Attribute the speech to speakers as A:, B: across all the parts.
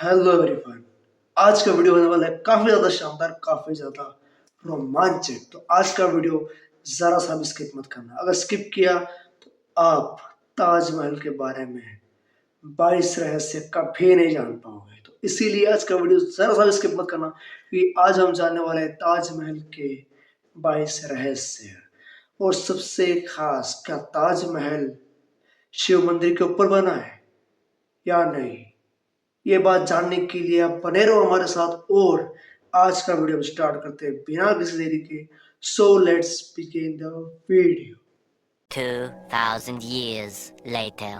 A: Hello everyone. आज का video होने वाला है काफी ज्यादा शानदार, काफी ज्यादा रोमांचक। तो आज का वीडियो जरा सा भी स्किप मत करना। अगर स्किप किया तो आप ताजमहल के बारे में 22 रहस्य कभी नहीं जान पाओगे। तो इसीलिए आज का वीडियो जरा सा भी स्किप मत करना, क्योंकि आज हम जानने वाले हैं ताजमहल के 22 रहस्य। और सबसे खास, क्या ताजमहल शिव मंदिर के ऊपर बना है या नहीं, ये बात जानने के लिए आप बने रहो हमारे साथ। और आज का वीडियो स्टार्ट करते हैं बिना किसी देरी के। So let's begin the video.
B: 2000 years later.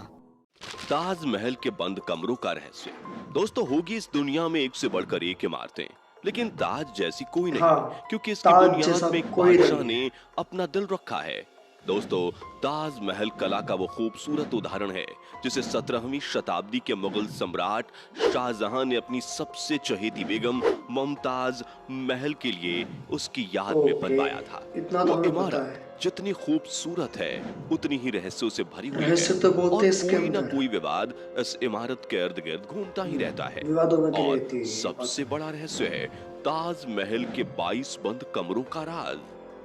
C: Taj Mahal के बंद कमरों का रहस्य। दोस्तों, होगी इस दुनिया में एक से बढ़कर एक इमारतें, लेकिन ताज जैसी कोई नहीं,
A: हाँ,
C: क्योंकि इसकी
A: ताज
C: बुनियाद
A: जैसा
C: में एक
A: कोई
C: बादशाह
A: नहीं
C: ने अपना दिल रखा है। दोस्तों, ताजमहल कला का वो खूबसूरत उदाहरण है जिसे 17वीं शताब्दी के मुगल सम्राट शाहजहां ने अपनी सबसे चहेती बेगम मुमताज महल के लिए उसकी याद में बनवाया था।
A: इतना तो
C: वो
A: हमें पता
C: इमारत
A: है।
C: जितनी खूबसूरत है उतनी ही रहस्यों से भरी हुई
A: रहस्य
C: है,
A: तो बहुत
C: और
A: है इसके
C: कोई ना
A: अंदर।
C: कोई विवाद इस इमारत के इर्द गिर्द घूमता ही रहता है।
A: विवादों में घिरी
C: और
A: रहती है ये
C: सबसे
A: बात।
C: बड़ा रहस्य है ताजमहल के 22 बंद कमरों का राज।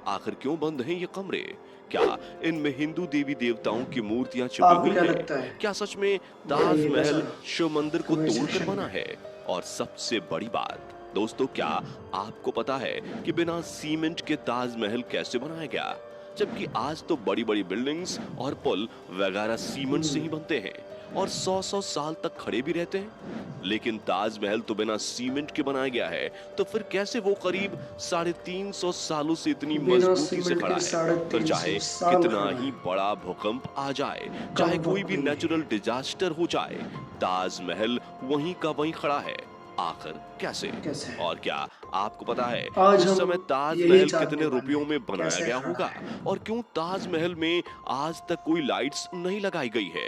C: आखिर क्यों बंद हैं ये कमरे? क्या इनमें हिंदू देवी देवताओं की मूर्तियां छिपी
A: आपको
C: हुई
A: क्या
C: हैं?
A: लगता है?
C: क्या सच में
A: बताइए
C: ताजमहल
A: वैसा
C: शिव मंदिर को
A: कमेंट
C: तोड़कर
A: सेक्शन
C: बना
A: में।
C: है? और सबसे बड़ी बात दोस्तों, क्या आपको पता है कि बिना सीमेंट के ताजमहल कैसे बनाया गया? जबकि आज तो बड़ी बड़ी बिल्डिंग्स और पुल वगैरह सीमेंट से ही बनते हैं और 100-100 साल तक खड़े भी रहते हैं, लेकिन ताजमहल तो बिना सीमेंट के बनाया गया है। तो फिर कैसे वो करीब 350 सालों से इतनी
A: बिना
C: मजबूती से
A: सीमेंट
C: खड़ा
A: के
C: है? फिर
A: 350
C: चाहे
A: साल
C: कितना
A: खड़ा
C: ही
A: है।
C: बड़ा भूकंप आ जाए, चाहे
A: कम
C: कोई
A: वक्त
C: भी
A: नहीं
C: नेचुरल
A: है।
C: डिजास्टर हो जाए, ताजमहल वहीं का वहीं खड़ा है। आखिर कैसे?
A: कैसे?
C: और क्या आपको पता है
A: आज
C: उस समय
A: हम यही
C: ताजमहल
A: जानने
C: कितने
A: वाले
C: रुपयों
A: हैं,
C: में बनाया
A: कैसे
C: गया
A: खड़ा
C: होगा?
A: है।
C: और क्यों ताजमहल में आज तक कोई लाइट्स नहीं लगाई गई है?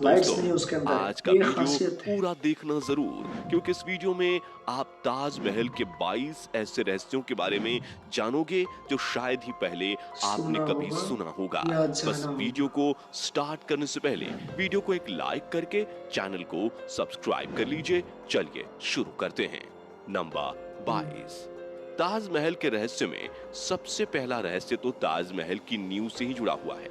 A: लाइट्स
C: दोस्तों,
A: नहीं है उसके अंदर,
C: आज का
A: ये
C: वीडियो
A: खासियत है।
C: पूरा देखना जरूर, क्योंकि इस वीडियो में आप ताजमहल के 22 ऐसे रहस्यों के बारे में जानोगे जो शायद ही पहले आपने
A: सुना
C: कभी
A: होगा
C: सुना होगा।
A: या
C: बस
A: जाना
C: वीडियो
A: होगा।
C: को स्टार्ट करने से पहले वीडियो को एक लाइक करके चैनल को सब्सक्राइब कर लीजिए। चलिए शुरू करते हैं। नंबर 22। ताजमहल के रहस्य में सबसे पहला रहस्य तो ताजमहल की नींव से ही जुड़ा हुआ है।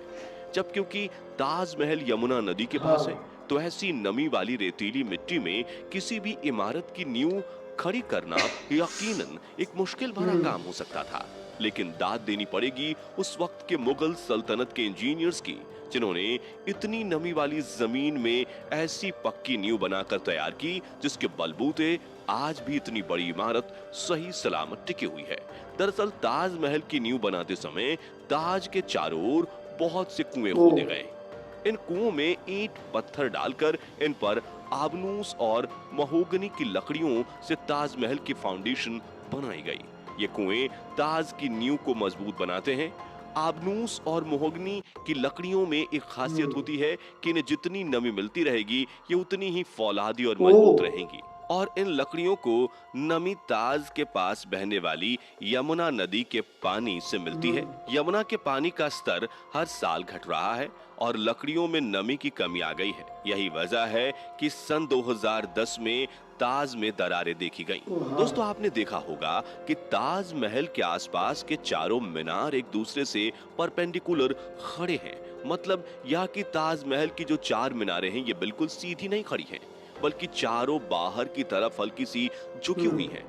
C: जब क्योंकि ताजमहल यमुना नदी के पास है,
A: हाँ,
C: तो ऐसी नमी वाली रेतीली मिट्टी में किसी भी इमारत की नींव खड़ी करना यकीनन एक मुश्किल भरा काम हो सकता था। लेकिन दाद देनी पड़ेगी उस वक्त के मुगल सल्तनत के इंजीनियर्स की, जिन्होंने इतनी नमी वाली जमीन में ऐसी पक्की नींव बनाकर तैयार की जिसके बलबूते आज भी इतनी बड़ी इमारत सही सलामत टिकी हुई है। दरअसल ताजमहल की नींव बनाते समय ताज के चारों ओर बहुत से कुएं
A: ओ
C: खोदे गए। इन कुओं में ईंट पत्थर डालकर इन पर आबनूस और महोगनी की लकड़ियों से ताजमहल की फाउंडेशन बनाई गई। ये कुएं ताज की नींव को मजबूत बनाते हैं। आबनूस और महोगनी की लकड़ियों में एक खासियत होती है कि इन्हें जितनी नमी मिलती रहेगी ये उतनी ही फौलादी और
A: ओ
C: मजबूत रहेंगी। और इन लकड़ियों को नमी ताज के पास बहने वाली यमुना नदी के पानी से मिलती है। यमुना के पानी का स्तर हर साल घट रहा है और लकड़ियों में नमी की कमी आ गई है। यही वजह है कि सन 2010 में ताज में दरारें देखी गईं।
A: ओ हाँ,
C: दोस्तों, आपने देखा होगा कि ताजमहल के आसपास के चारों मीनार एक दूसरे से परपेंडिकुलर खड़े हैं। मतलब यह कि ताजमहल की जो चार मीनारें हैं ये बिल्कुल सीधी नहीं खड़ी हैं, बल्कि चारों बाहर की तरफ हल्की सी झुकी हुई हैं।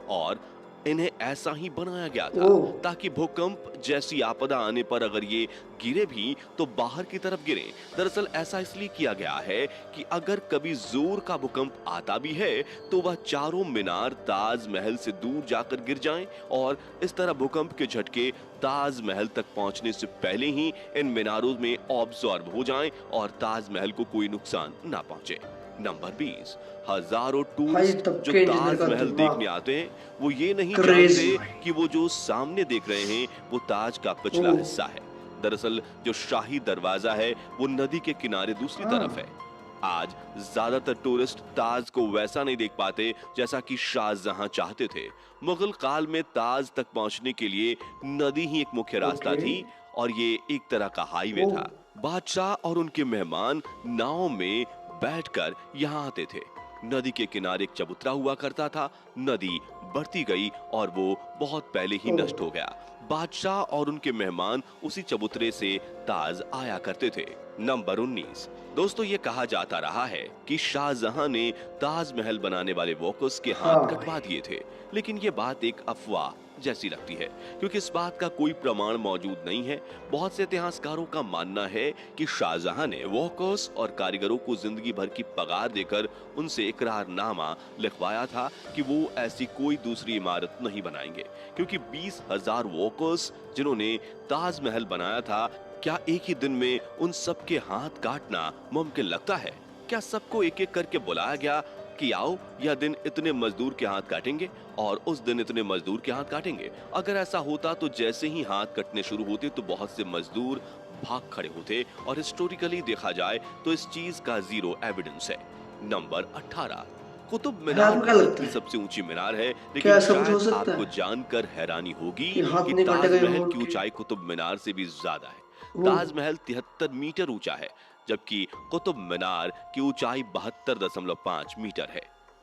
C: और इन्हें ऐसा ही बनाया गया था
A: ओ
C: ताकि भूकंप जैसी आपदा आने पर अगर ये गिरे भी तो बाहर की तरफ गिरे। दरअसल ऐसा इसलिए किया गया है कि अगर कभी जोर का भूकंप आता भी है तो वह चारों मीनार ताजमहल से दूर जाकर गिर जाएं और इस तरह भूकंप के झटके ताजमहल तक पहुंचने से पहले ही इन मीनारों में ऑब्जॉर्ब हो जाएं और ताजमहल को कोई नुकसान ना पहुंचे। नंबर 20। हजारों
A: भाई,
C: टूरिस्ट
A: तब
C: जो
A: के इंजीनियर का
C: ताजमहल देखने
A: दिमाग
C: आते हैं वो ये नहीं
A: क्रेजी
C: जानते
A: भाई।
C: कि वो जो सामने देख रहे हैं वो ताज का
A: ओ
C: पिछला हिस्सा है। दरअसल जो शाही दरवाजा है वो नदी के किनारे दूसरी तरफ है।
A: हाँ,
C: आज ज्यादातर टूरिस्ट ताज को वैसा नहीं देख पाते जैसा कि शाहजहां चाहते थे। मुगल काल में ताज तक पहुंचने के लिए नदी ही एक मुख्य रास्ता
A: ओके।
C: थी और ये एक तरह का हाईवे
A: ओ
C: था। बादशाह और उनके मेहमान नाव में बैठकर यहाँ आते थे। नदी के किनारे एक चबूतरा हुआ करता था। नदी बढ़ती गई और वो बहुत पहले ही नष्ट हो गया। बादशाह और उनके मेहमान उसी चबूतरे से ताज आया करते थे। नंबर 19। दोस्तों, ये कहा जाता रहा है कि शाहजहां ने ताजमहल बनाने वाले वर्कर्स के हाथ
A: हाँ
C: कटवा दिए थे, लेकिन ये बात एक अफवाह जैसी लगती है, क्योंकि इस बात का कोई प्रमाण मौजूद नहीं है। बहुत से इतिहासकारों का मानना है कि शाहजहां ने वर्कर्स और कारीगरों को जिंदगी भर की पगार देकर उनसे इकरारनामा लिखवाया था कि वो ऐसी कोई दूसरी इमारत नहीं बनाएंगे, क्योंकि 20,000 वर्कर्स जिन्होंने ताजमहल बनाया था, क्या एक ही दिन में उन सबके हाथ काटना मुमकिन लगता है? क्या सबको एक एक करके बुलाया गया कि आओ, यह दिन इतने मजदूर के हाथ काटेंगे और उस दिन इतने मजदूर के हाथ काटेंगे? अगर ऐसा होता तो जैसे ही हाथ कटने शुरू होते तो बहुत से मजदूर भाग खड़े होते, और हिस्टोरिकली देखा जाए तो इस चीज का जीरो एविडेंस है। नंबर 18। कुतुब मीनार
A: आपको क्या
C: भारत
A: लगता
C: की
A: है,
C: सबसे ऊंची मीनार है,
A: क्या
C: लेकिन
A: ऐसा कुछ हो
C: शायद
A: सकता
C: आपको
A: है
C: जानकर हैरानी होगी
A: कि हाथ
C: कि
A: नहीं काटे गए
C: ताजमहल
A: हों
C: की
A: उनके?
C: ऊंचाई कुतुब मीनार से भी ज्यादा है।
A: ओह,
C: ताजमहल 73 मीटर ऊंचा है, जबकि कुतुब मीनार की ऊंचाई 72.5 मीटर है।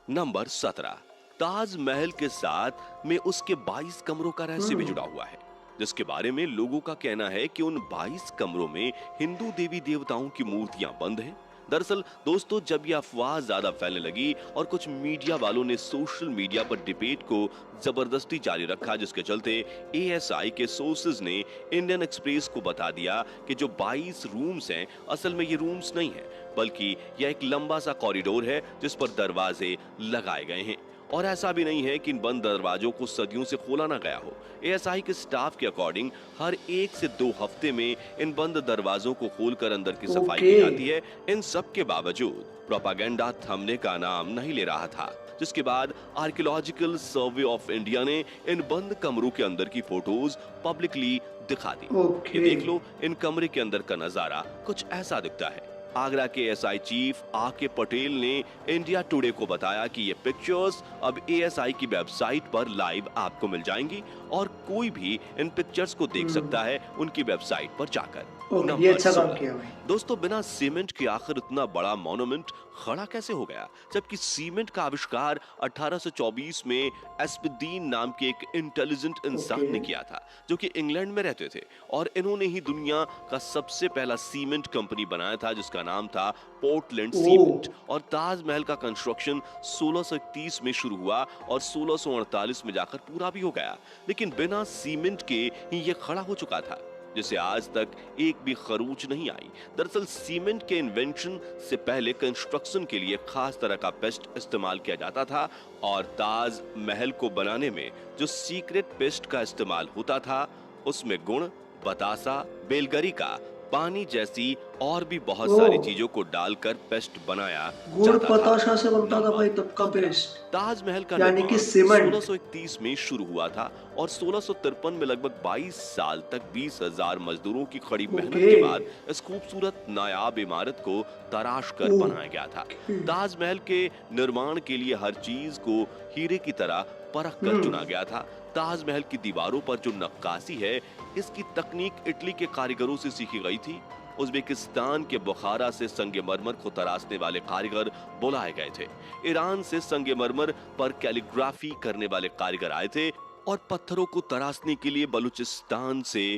C: नंबर 17। ताजमहल के साथ में उसके 22 कमरों का रहस्य भी जुड़ा हुआ है, जिसके बारे में लोगों का कहना है कि उन 22 कमरों में हिंदू देवी देवताओं की मूर्तियां बंद हैं। दरअसल दोस्तों, जब यह अफवाह ज्यादा फैलने लगी और कुछ मीडिया वालों ने सोशल मीडिया पर डिबेट को जबरदस्ती जारी रखा, जिसके चलते एएसआई के सोर्सेज ने इंडियन एक्सप्रेस को बता दिया कि जो 22 रूम्स हैं, असल में ये रूम्स नहीं है, बल्कि यह एक लंबा सा कॉरिडोर है जिस पर दरवाजे लगाए गए हैं, और ऐसा भी नहीं है कि इन बंद दरवाजों को सदियों से खोला ना गया हो। एएसआई के स्टाफ के अकॉर्डिंग हर 1 से 2 हफ्ते में इन बंद दरवाजों को खोलकर अंदर की सफाई की
A: ओके,
C: जाती है। इन सब के बावजूद प्रोपागेंडा थमने का नाम नहीं ले रहा था, जिसके बाद आर्कियोलॉजिकल सर्वे ऑफ इंडिया ने इन बंद कमरों के अंदर की फोटोज पब्लिकली दिखा दी। ये
A: ओके,
C: देख लो, इन कमरे के अंदर का नजारा कुछ ऐसा दिखता है। आगरा के एसआई चीफ आके पटेल ने इंडिया टुडे को बताया कि ये पिक्चर्स अब एएसआई की वेबसाइट पर लाइव आपको मिल जाएंगी और कोई भी इन पिक्चर्स को देख सकता है उनकी वेबसाइट पर जाकर।
A: ओके, ये
C: नंबर
A: अच्छा काम
C: 16।
A: किया भाई।
C: दोस्तों, बिना सीमेंट के आखिर इतना बड़ा मॉन्यूमेंट खड़ा कैसे हो गया, जबकि सीमेंट का आविष्कार 1824 में एस्पिदीन नाम के एक इंटेलिजेंट इंसान
A: ओके,
C: ने किया था, जो कि इंग्लैंड में रहते थे, और इन्होंने ही दुनिया का सबसे पहला सीमेंट कंपनी बनाया था, जिसका नाम था पोर्टलैंड
A: ओह,
C: सीमेंट। और ताजमहल का कंस्ट्रक्शन 1631 में शुरू हुआ और 1648 में जाकर पूरा भी हो गया, लेकिन बिना सीमेंट के ही ये खड़ा हो चुका था, जिसे आज तक एक भी खरोंच नहीं आई। दरअसल सीमेंट के इन्वेंशन से पहले कंस्ट्रक्शन के लिए खास तरह का पेस्ट इस्तेमाल किया जाता था, और ताज महल को बनाने में जो सीक्रेट पेस्ट का इस्तेमाल होता था, उसमें गुण, बतासा, बेलगरी का पानी जैसी और भी बहुत सारी
A: ओह,
C: चीजों को डालकर पेस्ट बनाया
A: गुड़
C: जाता था।
A: पताशा से बनता था
C: नंबर
A: भाई तब का
C: 15।
A: पेस्ट,
C: ताजमहल का
A: यानी कि
C: निर्माण
A: सीमेंट।
C: 1631 में शुरू हुआ था और 1653 में लगभग 22 साल तक 20,000 मजदूरों की कड़ी मेहनत
A: ओके,
C: के बाद इस खूबसूरत नायाब इमारत को तराश कर
A: ओह,
C: बनाया गया था। ताजमहल के निर्माण के लिए हर चीज को हीरे की तरह परख कर चुना गया था। ताजमहल की दीवारों पर जो नक्काशी है, इसकी तकनीक इटली के कारीगरों से सीखी गई थी। उज्बेकिस्तान के बुखारा से संगमरमर को तराशने वाले कारीगर बुलाए गए थे। ईरान से संगमरमर पर कैलीग्राफी करने वाले कारीगर आए थे, और पत्थरों को तराशने के लिए बलूचिस्तान से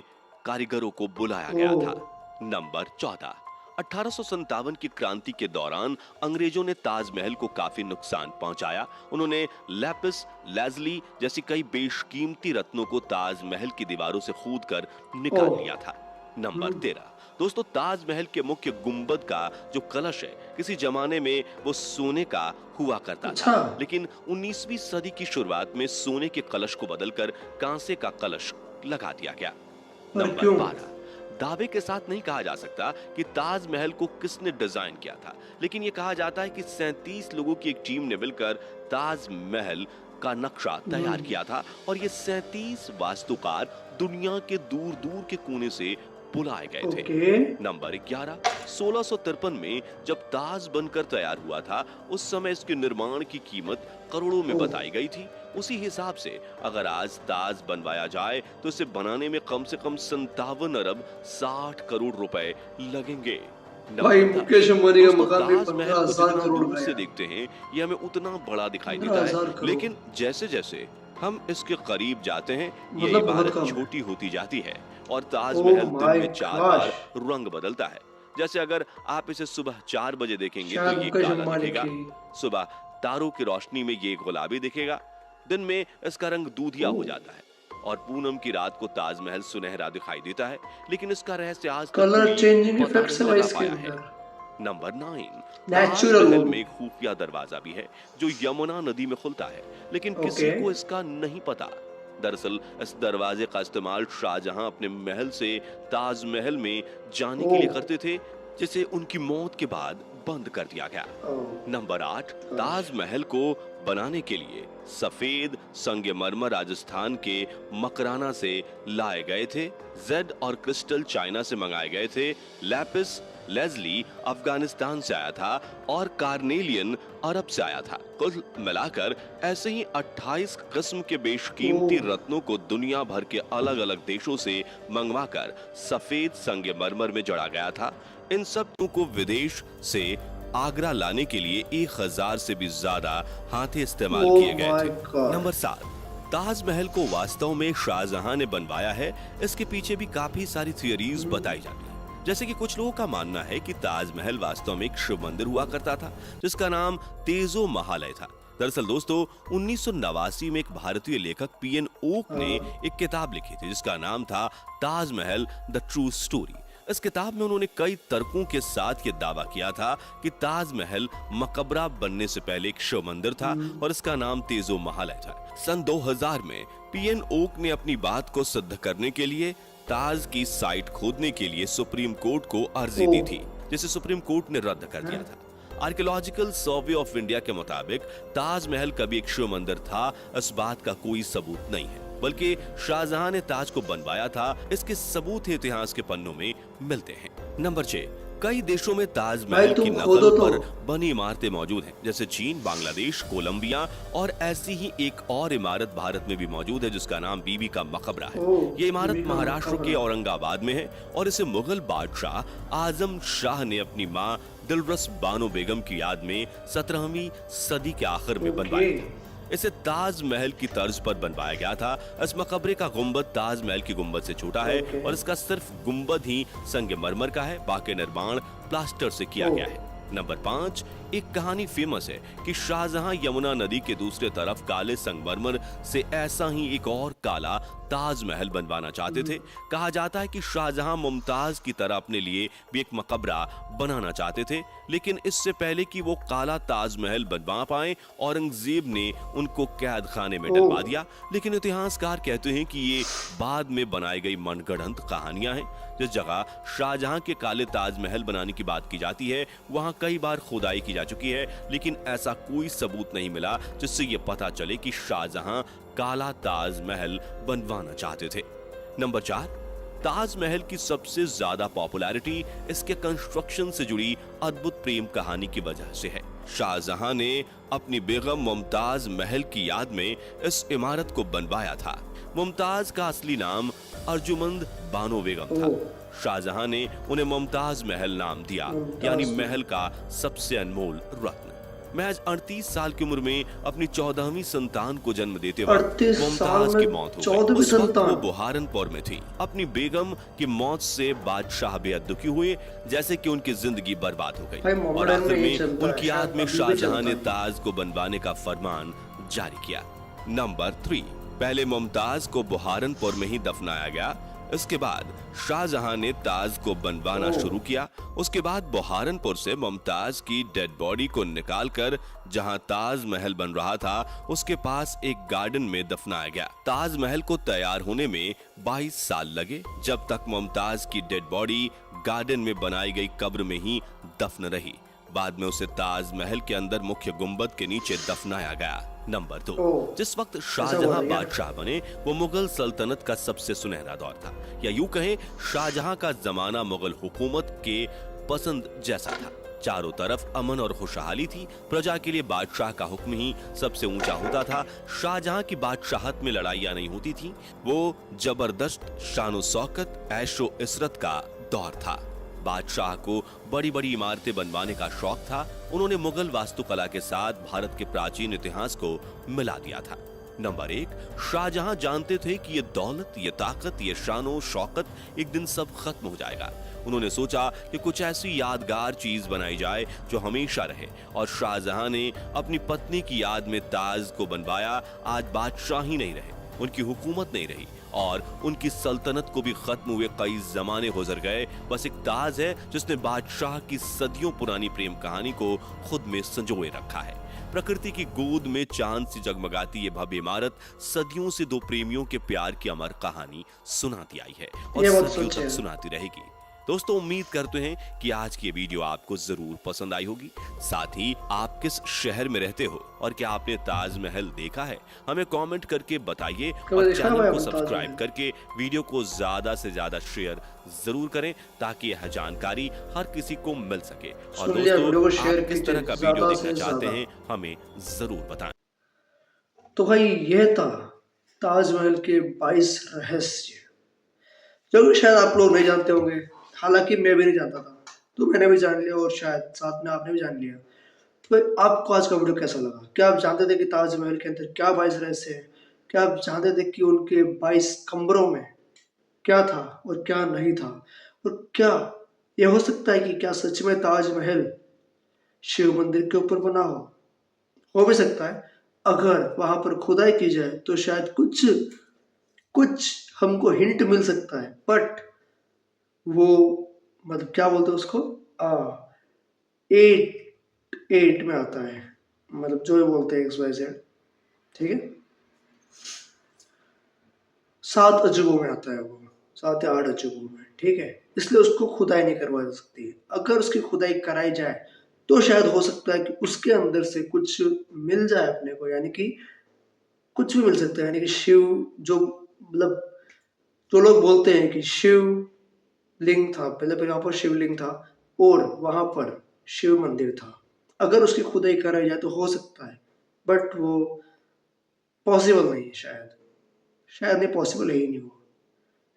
C: कारीगरों को बुलाया गया था।
A: ओह,
C: नंबर 14। 1857 की क्रांति के दौरान अंग्रेजों ने ताजमहल को काफी नुकसान पहुंचाया। उन्होंने लैपिस लाजुली जैसी कई बेशकीमती रत्नों को ताजमहल की दीवारों से खोदकर निकाल
A: ओह,
C: लिया था। नंबर 13। दोस्तों, ताजमहल के मुख्य गुंबद का जो कलश है, किसी जमाने में वो सोने का हुआ करता था,
A: अच्छा,
C: लेकिन 19वीं सदी की शुरुआत में सोने के कलश को बदलकर कांसे का कलश लगा दिया गया।
A: पर
C: नंबर
A: क्यों?
C: 12। दावे के साथ नहीं कहा जा सकता कि ताजमहल को किसने डिजाइन किया था, लेकिन यह कहा जाता है कि 37 लोगों की एक टीम ने मिलकर ताजमहल का नक्शा तैयार किया था, और ये 37 वास्तुकार दुनिया के दूर दूर के कोने से बुलाए गए थे।
A: Okay,
C: number 11। 1653 में जब ताज बनकर तैयार हुआ था, उस समय इसके निर्माण की कीमत करोड़ों में
A: ओह,
C: बताई गई थी। उसी हिसाब से अगर आज ताज बनवाया जाए तो इसे बनाने में कम से कम 57 अरब 60 करोड़ रुपए लगेंगे।
A: भाई
C: नंबर 10।
A: मुकेश अंबानी का
C: दोस्तों,
A: मकान भी
C: ताजमहल को
A: 15,000
C: जितना
A: करोड़
C: दूर
A: का
C: से
A: है।
C: देखते हैं ये हमें उतना बड़ा दिखाई देता
A: 15,000
C: है,
A: करोड़
C: लेकिन जैसे जैसे हम इसके करीब जाते हैं ये
A: मतलब बहुत
C: इमारत
A: कम है।
C: छोटी होती जाती है और
A: ओह
C: ताजमहल दिन
A: माय
C: में 4
A: गॉश,
C: बार रंग बदलता है। जैसे अगर आप इसे सुबह 4 बजे देखेंगे तो
A: शायद
C: ये
A: मुकेश
C: काला
A: अंबानी
C: दिखेगा,
A: की।
C: सुबह तारों की रोशनी में ये गुलाबी दिखेगा, दिन में इसका रंग दूधिया हो
A: ओह,
C: जाता है और पूनम की रात को ताजमहल सुनहरा दिखाई देता है, लेकिन इसका रहस्य आज तक
A: कलर
C: कोई
A: चेंजिंग
C: पता
A: इफेक्ट्स
C: नहीं
A: है भाई
C: लगा
A: इसके
C: पाया है।
A: अंदर,
C: नंबर 9।
A: नेचुरल
C: ताजमहल
A: वो
C: में
A: भी।
C: एक खुफिया दरवाजा भी है जो यमुना नदी में खुलता है, लेकिन किसी
A: ओके,
C: को इसका नहीं पता। दरअसल इस दरवाजे का इस्तेमाल शाहजहां अपने महल से ताजमहल में जाने के लिए
A: ओह,
C: करते थे, जिसे उनकी मौत के बाद बंद कर दिया गया।
A: ओह,
C: नंबर 8।
A: गॉश,
C: ताजमहल को बनाने के लिए सफेद संगमरमर राजस्थान के मकराना से लाए गए थे, जेड और क्रिस्टल चाइना से मंगाए गए थे, लैपिस लेजली अफगानिस्तान से आया था और कार्नेलियन अरब से आया था। कुल मिलाकर ऐसे ही 28 किस्म के बेशकीमती
A: ओह,
C: रत्नों को दुनिया भर के अलग अलग देशों से मंगवाकर सफेद संगमरमर में जड़ा गया था। इन सब को विदेश से आगरा लाने के लिए 1000 से भी ज्यादा हाथे इस्तेमाल
A: ओह
C: किए गए
A: माय
C: थे।
A: God,
C: number 7। ताजमहल को वास्तव में शाहजहां ने बनवाया है, इसके पीछे भी काफी सारी थियरीज बताई जाती है। जैसे कि कुछ लोगों का मानना है कि ताजमहल वास्तव में एक शिव मंदिर हुआ करता था जिसका नाम तेजो महालय था। दरअसल दोस्तों 1989 में एक भारतीय लेखक पीएन ओक ने एक किताब लिखी थी जिसका नाम था ताजमहल द ट्रू स्टोरी। इस किताब में उन्होंने कई तर्कों के साथ ये दावा किया था कि ताजमहल मकबरा बनने से पहले एक शिव मंदिर था और इसका नाम तेजो महालय था। सन 2000 में पीएन ओक ने अपनी बात को सिद्ध करने के लिए ताज की साइट खोदने के लिए सुप्रीम कोर्ट को अर्जी दी थी, जिसे सुप्रीम कोर्ट ने रद्द कर दिया था। आर्कियोलॉजिकल सर्वे ऑफ इंडिया के मुताबिक ताजमहल कभी एक शिव मंदिर था, इस बात का कोई सबूत नहीं है, बल्कि शाहजहां ने ताज को बनवाया था, इसके सबूत इतिहास के पन्नों में मिलते हैं। नंबर 6। कई देशों में ताजमहल
A: भाई तुम
C: की
A: खोदो
C: नकल
A: तो।
C: पर बनी इमारतें मौजूद हैं, जैसे चीन, बांग्लादेश, कोलंबिया और ऐसी ही एक और इमारत भारत में भी मौजूद है जिसका नाम बीबी का मकबरा है।
A: ओह,
C: ये इमारत
A: बीबी का
C: महाराष्ट्र के
A: मकबरा।
C: औरंगाबाद में है और इसे मुगल बादशाह आजम शाह ने अपनी मां दिलरस बानो बेगम की याद में 17वीं सदी के आखिर में बनवाया
A: ओके,
C: था। इसे ताजमहल की तर्ज पर बनवाया गया था। इस मकबरे का गुंबद ताजमहल की गुंबद से छोटा है
A: ओके।
C: और इसका सिर्फ गुंबद ही संगमरमर का है, बाकी निर्माण प्लास्टर से किया
A: ओह।
C: गया है। नंबर 5। एक कहानी फेमस है कि शाहजहां यमुना नदी के दूसरे तरफ काले संगमरमर से ऐसा ही एक और काला ताजमहल बनवाना चाहते थे। कहा जाता है कि शाहजहां मुमताज की तरह अपने लिए भी एक मकबरा बनाना चाहते थे, लेकिन इससे पहले कि वो काला ताजमहल बनवा पाए औरंगजेब ने उनको कैद खाने में डलवा दिया। लेकिन इतिहासकार कहते हैं कि ये बाद में बनाई गई मनगढ़ंत कहानियां हैं। जिस जगह शाहजहां के काले ताजमहल बनाने की बात की जाती है वहां कई बार खुदाई की जा चुकी है, लेकिन ऐसा कोई सबूत नहीं मिला जिससे ये पता चले कि शाहजहां काला ताजमहल बनवाना चाहते थे। नंबर 4। ताजमहल की सबसे ज्यादा पॉपुलैरिटी इसके कंस्ट्रक्शन से जुड़ी अद्भुत प्रेम कहानी की वजह से है। शाहजहां ने अपनी बेगम मुमताज महल की याद में इस इमारत को बनवाया था। मुमताज का असली नाम अर्जुमंद बानो बेगम था। शाहजहां ने उन्हें मुमताज महल नाम दिया, यानी महल का सबसे अनमोल रत्न। महज 38 साल की उम्र में अपनी 14वीं संतान को जन्म देते वक्त
A: 38 साल
C: मुमताज
A: में
C: की मौत हो
A: 14वीं
C: गई। उस वक्त
A: संतान।
C: वो बुहारनपुर में थी। अपनी बेगम की मौत से बादशाह बेहद दुखी हुए, जैसे कि उनकी जिंदगी बर्बाद हो
A: भाई
C: गई और
A: मोहम्मदन
C: आखिर
A: में ये
C: में
A: चलता है,
C: उनकी याद
A: शायद
C: में
A: अभी भी
C: शाहजहां ने
A: चलता है।
C: ताज को बनवाने का फरमान जारी किया। नंबर 3। पहले मुमताज को बुहारनपुर में ही दफनाया गया, इसके बाद शाहजहां ने ताज को बनवाना शुरू किया। उसके बाद बुहारनपुर से मुमताज की डेड बॉडी को निकालकर जहां ताज महल बन रहा था उसके पास एक गार्डन में दफनाया गया। ताज महल को तैयार होने में 22 साल लगे, जब तक मुमताज की डेड बॉडी गार्डन में बनाई गई कब्र में ही दफन रही। बाद में उसे ताज महल के अंदर मुख्य गुंबद के नीचे दफनाया गया। नंबर 2।
A: ओह,
C: जिस वक्त
A: ऐसा
C: शाहजहां
A: हुआ क्या?
C: बादशाह बने वो मुगल सल्तनत का सबसे सुनहरा दौर था, या यूं कहें शाहजहां का जमाना मुगल हुकूमत के पसंद जैसा था। चारों तरफ अमन और खुशहाली थी, प्रजा के लिए बादशाह का हुक्म ही सबसे ऊंचा होता था। शाहजहां की बादशाहत में लड़ाइयां नहीं होती थी, वो जबरदस्त शानो शौकत ऐशो इशरत का दौर था। बादशाह को बड़ी बड़ी इमारतें बनवाने का शौक था। उन्होंने मुगल वास्तुकला के साथ भारत के प्राचीन इतिहास को मिला दिया था। नंबर 1, शाहजहां जानते थे कि ये दौलत, ये ताकत, ये शानो शौकत एक दिन सब खत्म हो जाएगा। उन्होंने सोचा कि कुछ ऐसी यादगार चीज बनाई जाए जो हमेशा रहे, और शाहजहां ने अपनी पत्नी की याद में ताज को बनवाया। आज बादशाह ही नहीं रहे, उनकी हुकूमत नहीं रही और उनकी सल्तनत को भी खत्म हुए कई जमाने गुजर गए। बस एक ताज है जिसने बादशाह की सदियों पुरानी प्रेम कहानी को खुद में संजोए रखा है। प्रकृति की गोद में चांद सी जगमगाती ये भव्य इमारत सदियों से दो प्रेमियों के प्यार की अमर कहानी सुनाती आई है और
A: ये बात
C: सदियों
A: सच है।
C: तक सुनाती रहेगी। दोस्तों, उम्मीद करते हैं कि आज की ये वीडियो आपको जरूर पसंद आई होगी। साथ ही आप किस शहर में रहते हो और क्या आपने ताजमहल देखा है, हमें कमेंट करके बताइए
A: कभी
C: और
A: देखा हुआ
C: चैनल
A: है
C: को
A: आपने
C: सब्सक्राइब
A: ताजमहल?
C: करके वीडियो को ज्यादा से ज्यादा शेयर जरूर करें ताकि यह जानकारी हर किसी को मिल सके। और
A: सुन लिया, वीडियो को
C: दोस्तों,
A: शेयर
C: आप किस तरह
A: कीजिए
C: का वीडियो
A: ज्यादा
C: देखना
A: से
C: चाहते
A: ज्यादा।
C: हैं हमें जरूर बताएं।
A: तो भाई यह था ताजमहल के 22 रहस्य, जो कि शायद आप लोग नहीं जानते होंगे। हालांकि मैं भी नहीं जानता था, तो मैंने भी जान लिया और शायद साथ में आपने भी जान लिया। तो भाई आपको आज का वीडियो कैसा लगा? क्या आप जानते थे कि ताजमहल के अंदर क्या 22 रहस्य है? क्या आप जानते थे कि उनके 22 कमरों में क्या था और क्या नहीं था? और क्या यह हो सकता है कि क्या सच में ताजमहल शिव मंदिर के ऊपर बना हो भी सकता है। अगर वहां पर खुदाई की जाए तो शायद कुछ कुछ हमको हिंट मिल सकता है, बट वो मतलब क्या बोलते हैं उसको, एट एट में आता है, मतलब जो बोलते हैं XYZ, ठीक है, 7 अजूबों में आता है वो, 7 या 8 अजूबों में, ठीक है। इसलिए उसको खुदाई नहीं करवा जा सकती है। अगर उसकी खुदाई कराई जाए तो शायद हो सकता है कि उसके अंदर से कुछ मिल जाए अपने को, यानी कि कुछ भी मिल सकता है। यानी कि शिव जो मतलब जो लोग बोलते हैं कि शिव लिंग था, पहले यहाँ पर शिवलिंग था और वहां पर शिव मंदिर था। अगर उसकी खुदाई कराई जाए तो हो सकता है, बट वो पॉसिबल नहीं है। शायद नहीं, पॉसिबल है ही नहीं वो,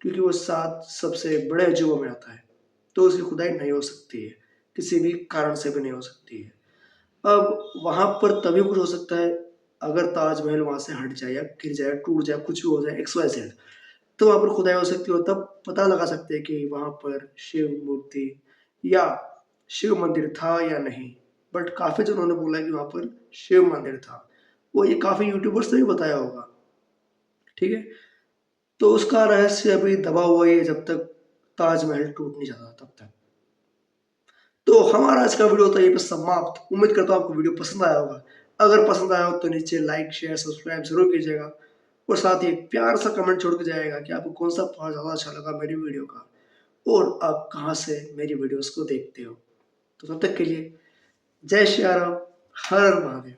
A: क्योंकि वो 7 सबसे बड़े अजूबों में आता है, तो उसकी खुदाई नहीं हो सकती है, किसी भी कारण से भी नहीं हो सकती है। अब वहां पर तभी कुछ हो सकता है अगर ताजमहल वहां से हट जाए या गिर जाए, टूट जाए, कुछ भी हो जाए XYZ, तो वहां पर खुदाई हो सकती है। तब पता लगा सकते हैं कि वहां पर शिव मूर्ति या शिव मंदिर था या नहीं। बट काफी जनों ने बोला कि वहां पर शिव मंदिर था, वो ये काफी यूट्यूबर्स ने भी बताया होगा, ठीक है। तो उसका रहस्य अभी दबा हुआ ही है जब तक ताजमहल टूट नहीं जाता तब तक। तो हमारा आज का वीडियो तो यहीं पे समाप्त। उम्मीद करता हूँ आपको वीडियो पसंद आया होगा। अगर पसंद आया हो तो नीचे लाइक शेयर सब्सक्राइब जरूर कीजिएगा और साथ ही एक प्यार सा कमेंट छोड़ के जाएगा कि आपको कौन सा पार्ट ज़्यादा अच्छा लगा मेरी वीडियो का और आप कहाँ से मेरी वीडियोस को देखते हो। तो तब तक के लिए जय श्री राम, हर हर महादेव।